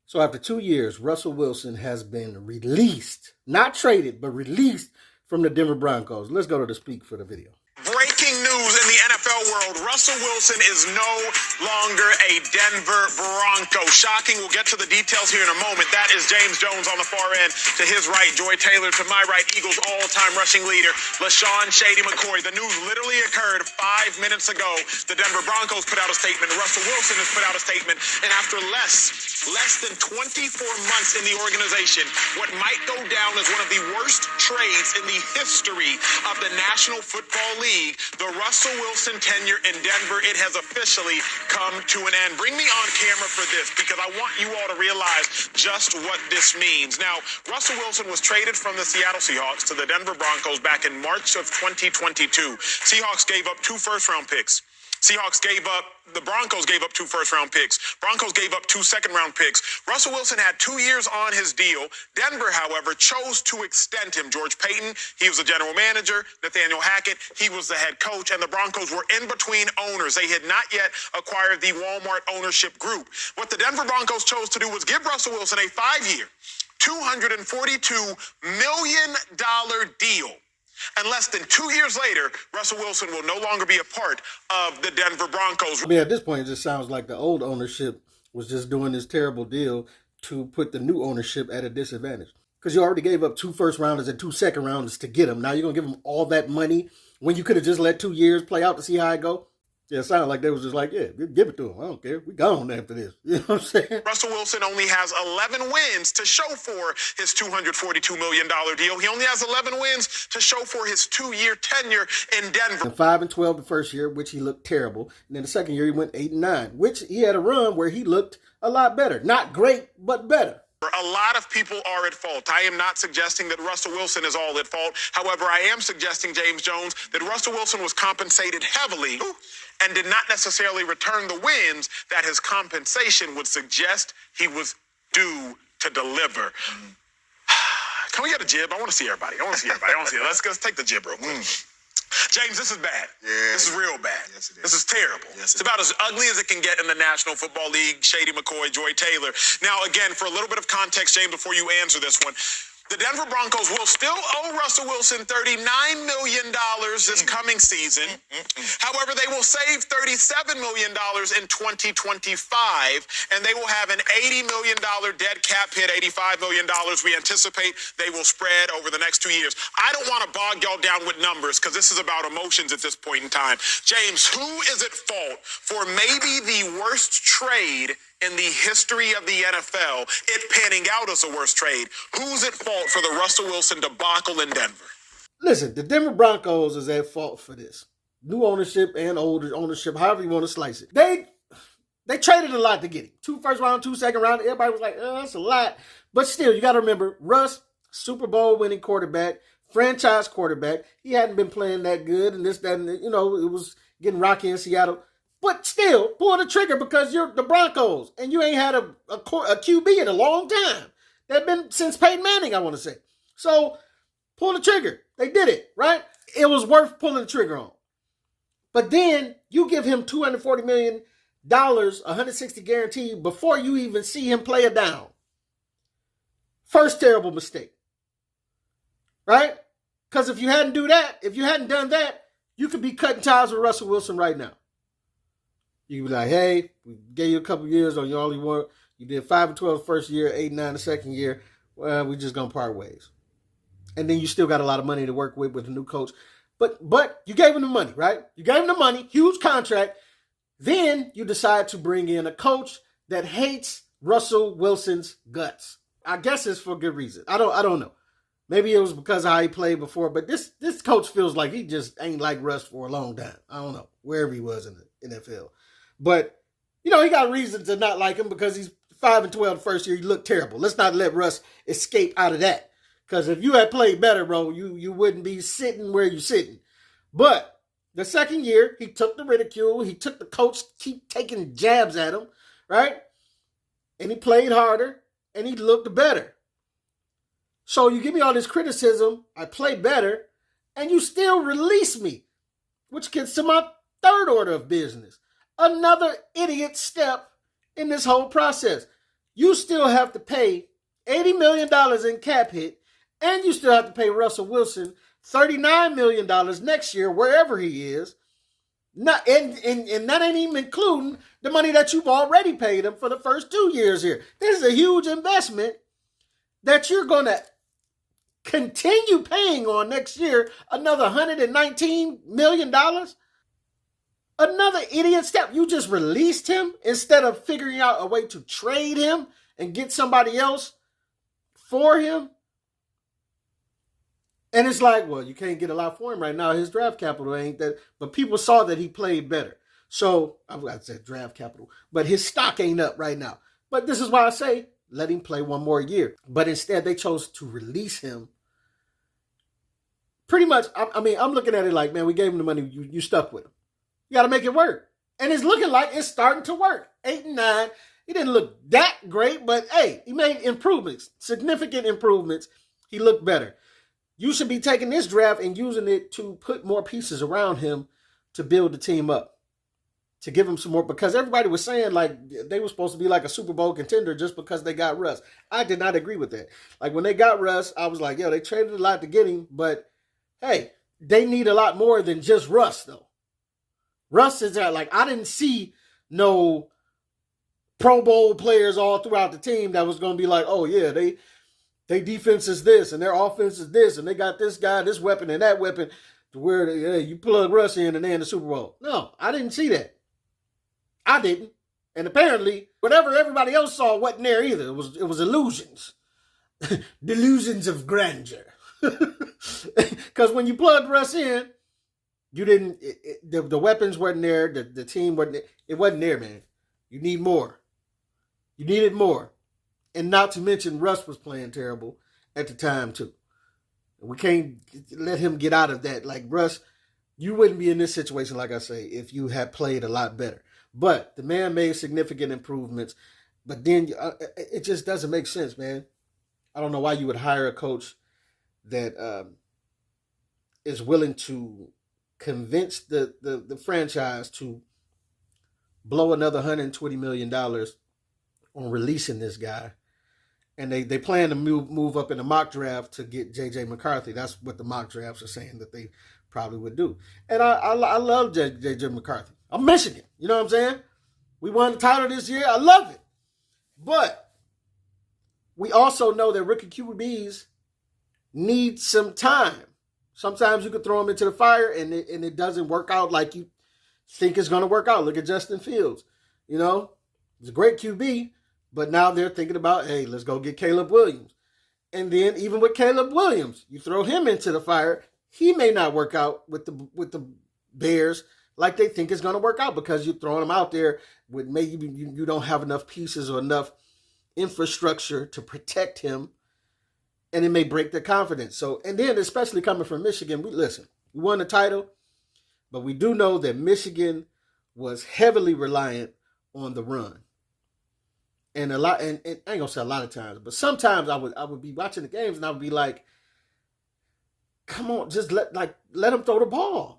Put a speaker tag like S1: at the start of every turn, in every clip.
S1: So after 2 years, Russell Wilson has been released, not traded, but released from the Denver Broncos. Let's go to the speak for the video.
S2: Breaking news in the NFL world. Russell Wilson is no longer a Denver Bronco. Shocking. We'll get to the details here in a moment. That is James Jones on the far end. To his right, Joy Taylor. To my right, Eagles all-time rushing leader, LeSean McCoy. The news literally occurred 5 minutes ago. The Denver Broncos put out a statement. Russell Wilson has put out a statement. And after less than 24 months in the organization, what might go down as one of the worst trades in the history of the National Football League, the Russell Wilson tenure in Denver, it has officially come to an end. Bring me on camera for this, because I want you all to realize just what this means. Now, Russell Wilson was traded from the Seattle Seahawks to the Denver Broncos back in March of 2022. Seahawks gave up 2 first-round picks. The Broncos gave up 2 first-round picks. Broncos gave up 2 second-round picks. Russell Wilson had 2 years on his deal. Denver, however, chose to extend him. George Payton, he was the general manager. Nathaniel Hackett, he was the head coach. And the Broncos were in between owners. They had not yet acquired the Walmart ownership group. What the Denver Broncos chose to do was give Russell Wilson a 5-year, $242 million deal. And less than 2 years later, Russell Wilson will no longer be a part of the Denver Broncos.
S1: I mean, at this point, it just sounds like the old ownership was just doing this terrible deal to put the new ownership at a disadvantage. Because you already gave up 2 first-rounders and 2 second-rounders to get him. Now you're going to give him all that money when you could have just let 2 years play out to see how it go. Yeah, it sounded like they was just like, yeah, give it to him. I don't care. We gone after this. You know what I'm saying?
S2: Russell Wilson only has 11 wins to show for his $242 million deal. He only has 11 wins to show for his 2-year tenure in Denver.
S1: And 5-12 the first year, which he looked terrible. And then the second year, he went 8-9, which he had a run where he looked a lot better. Not great, but better.
S2: A lot of people are at fault. I am not suggesting that Russell Wilson is all at fault. However, I am suggesting, James Jones, that Russell Wilson was compensated heavily and did not necessarily return the wins that his compensation would suggest he was due to deliver. Can we get a jib? I want to see everybody. Let's take the jib real quick. James, this is bad.
S3: Yeah.
S2: This is real bad.
S3: Yes, it is.
S2: This is terrible.
S3: Yes,
S2: it's about as ugly as it can get in the National Football League. Shady McCoy, Joy Taylor. Now, again, for a little bit of context, James, before you answer this one, the Denver Broncos will still owe Russell Wilson $39 million this coming season. However, they will save $37 million in 2025, and they will have an $80 million dead cap hit, $85 million we anticipate they will spread over the next 2 years. I don't want to bog y'all down with numbers because this is about emotions at this point in time. James, who is at fault for maybe the worst trade in the history of the NFL, it panning out as a worst trade? Who's at fault for the Russell Wilson debacle in Denver?
S1: Listen, the Denver Broncos is at fault for this. New ownership and old ownership, however you want to slice it. They traded a lot to get him. 2 first round, 2 second round. Everybody was like, oh, that's a lot. But still, you got to remember, Russ, Super Bowl winning quarterback, franchise quarterback. He hadn't been playing that good, and it was getting rocky in Seattle. But still, pull the trigger because you're the Broncos and you ain't had a QB in a long time. They've been since Peyton Manning, I want to say. So pull the trigger. They did it, right? It was worth pulling the trigger on. But then you give him $240 million, 160 guaranteed before you even see him play a down. First terrible mistake, right? Because if you hadn't done that, you could be cutting ties with Russell Wilson right now. You could be like, hey, we gave you a couple years on your only one. You did 5-12 the first year, 8-9 the second year. Well, we're just going to part ways. And then you still got a lot of money to work with a new coach. But you gave him the money, right? You gave him the money, huge contract. Then you decide to bring in a coach that hates Russell Wilson's guts. I guess it's for good reason. I don't know. Maybe it was because of how he played before, but this coach feels like he just ain't like Russ for a long time. I don't know, wherever he was in the NFL. But, he got reason to not like him because he's 5-12 the first year. He looked terrible. Let's not let Russ escape out of that. Because if you had played better, bro, you wouldn't be sitting where you're sitting. But the second year, he took the ridicule. He took the coach keep taking jabs at him, right? And he played harder, and he looked better. So you give me all this criticism, I play better, and you still release me, which gets to my third order of business. Another idiot step in this whole process. you still have to pay $80 million in cap hit, and you still have to pay Russell Wilson $39 million next year, wherever he is. Not, and that ain't even including the money that you've already paid him for the first 2 years here. This is a huge investment that you're going to continue paying on next year, another $119 million. Another idiot step. You just released him instead of figuring out a way to trade him and get somebody else for him. And it's like, well, you can't get a lot for him right now. His draft capital ain't that. But people saw that he played better. So, I said draft capital. But his stock ain't up right now. But this is why I say, let him play one more year. But instead, they chose to release him. Pretty much, I mean, I'm looking at it like, man, we gave him the money. You stuck with him. You got to make it work. And it's looking like it's starting to work. 8-9. He didn't look that great. But, hey, he made improvements. Significant improvements. He looked better. You should be taking this draft and using it to put more pieces around him to build the team up, to give him some more, because everybody was saying like they were supposed to be like a Super Bowl contender just because they got Russ. I did not agree with that. Like when they got Russ, I was like, yo, they traded a lot to get him, but hey, they need a lot more than just Russ though. Russ is like, I didn't see no Pro Bowl players all throughout the team that was going to be like, oh yeah, they defense is this and their offense is this and they got this guy, this weapon and that weapon to where you plug Russ in and they in the Super Bowl. No, I didn't see that. I didn't. And apparently, whatever everybody else saw wasn't there either. It was illusions. Delusions of grandeur. Because when you plugged Russ in, you didn't, the weapons weren't there, the team wasn't there. It wasn't there, man. You need more. You needed more. And not to mention, Russ was playing terrible at the time, too. We can't let him get out of that. Like, Russ, you wouldn't be in this situation, like I say, if you had played a lot better. But the man made significant improvements. But then it just doesn't make sense, man. I don't know why you would hire a coach that is willing to convince the franchise to blow another $120 million on releasing this guy. And they plan to move up in the mock draft to get J.J. McCarthy. That's what the mock drafts are saying that they probably would do. And I love J.J. McCarthy. I'm Michigan. You know what I'm saying? We won the title this year. I love it. But we also know that rookie QBs need some time. Sometimes you could throw them into the fire and it doesn't work out like you think it's going to work out. Look at Justin Fields. You know, he's a great QB. But now they're thinking about, hey, let's go get Caleb Williams. And then even with Caleb Williams, you throw him into the fire, he may not work out with the Bears like they think it's going to work out because you're throwing him out there with maybe you don't have enough pieces or enough infrastructure to protect him, and it may break their confidence. So, and then especially coming from Michigan, we won the title, but we do know that Michigan was heavily reliant on the run. And I ain't gonna say a lot of times, but sometimes I would be watching the games and I would be like, come on, just let them throw the ball.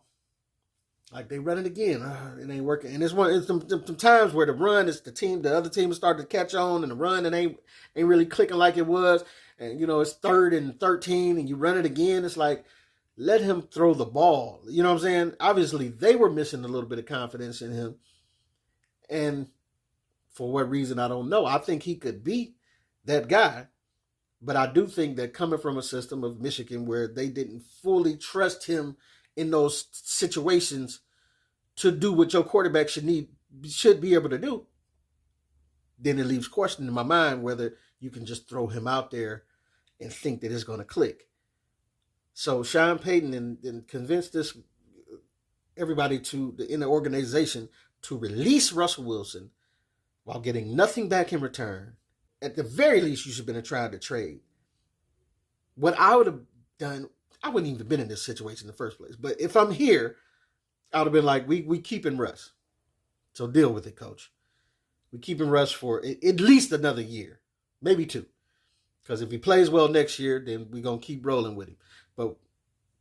S1: Like they run it again. It ain't working. And it's some times where the run is the other team is starting to catch on and the run and ain't really clicking like it was. And it's 3rd and 13 and you run it again. It's like, let him throw the ball. You know what I'm saying? Obviously they were missing a little bit of confidence in him. And for what reason, I don't know. I think he could be that guy. But I do think that coming from a system of Michigan where they didn't fully trust him in those situations to do what your quarterback should be able to do, then it leaves question in my mind whether you can just throw him out there and think that it's going to click. So Sean Payton and convinced everybody in the organization to release Russell Wilson while getting nothing back in return. At the very least, you should have been trying to trade. What I would have done, I wouldn't even have been in this situation in the first place. But if I'm here, I would have been like, we keeping Russ. So deal with it, coach. We keeping Russ for at least another year, maybe 2. Because if he plays well next year, then we're going to keep rolling with him. But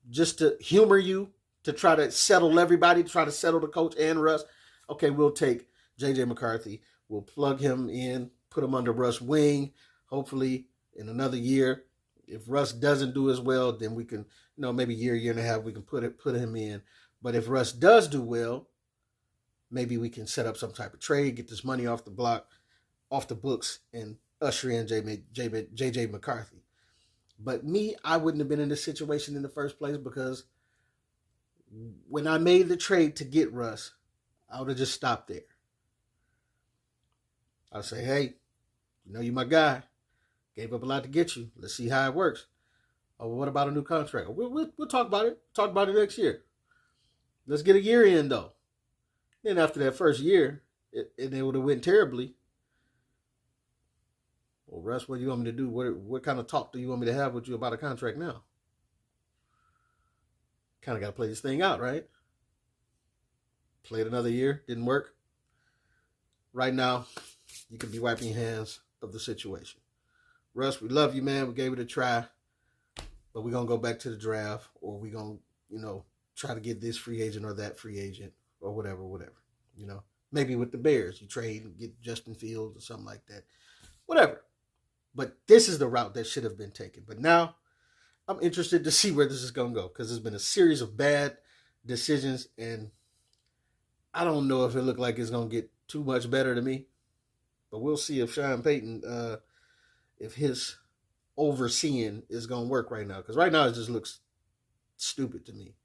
S1: just to humor you, to try to settle everybody, to try to settle the coach and Russ, okay, we'll take J.J. McCarthy. We'll plug him in put him under Russ' wing. Hopefully, in another year, if Russ doesn't do as well, then we can, maybe year and a half, we can put him in. But if Russ does do well, maybe we can set up some type of trade, get this money off the books, and usher in JJ McCarthy. But me, I wouldn't have been in this situation in the first place, because when I made the trade to get Russ, I would have just stopped there. I'd say, hey, you're my guy. Gave up a lot to get you. Let's see how it works. Oh, what about a new contract? We'll talk about it. Talk about it next year. Let's get a year in, though. Then after that first year, it would have went terribly. Well, Russ, what do you want me to do? What kind of talk do you want me to have with you about a contract now? Kind of got to play this thing out, right? Played another year. Didn't work. Right now, you can be wiping your hands of the situation. Russ, we love you, man. We gave it a try. But we're going to go back to the draft, or we're going to, try to get this free agent or that free agent or whatever. Maybe with the Bears, you trade and get Justin Fields or something like that. Whatever. But this is the route that should have been taken. But now I'm interested to see where this is going to go, because there's been a series of bad decisions, and I don't know if it looked like it's going to get too much better to me. But we'll see if Sean Payton, if his overseeing is going to work right now. Because right now it just looks stupid to me.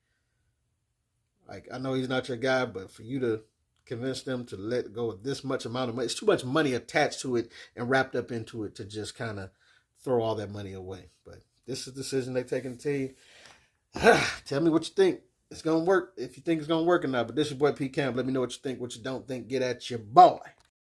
S1: Like, I know he's not your guy, but for you to convince them to let go of this much amount of money, it's too much money attached to it and wrapped up into it to just kind of throw all that money away. But this is the decision they're taking to tell you. Tell me what you think. It's going to work, if you think it's going to work or not. But this is your boy P. Camp. Let me know what you think, what you don't think. Get at your boy.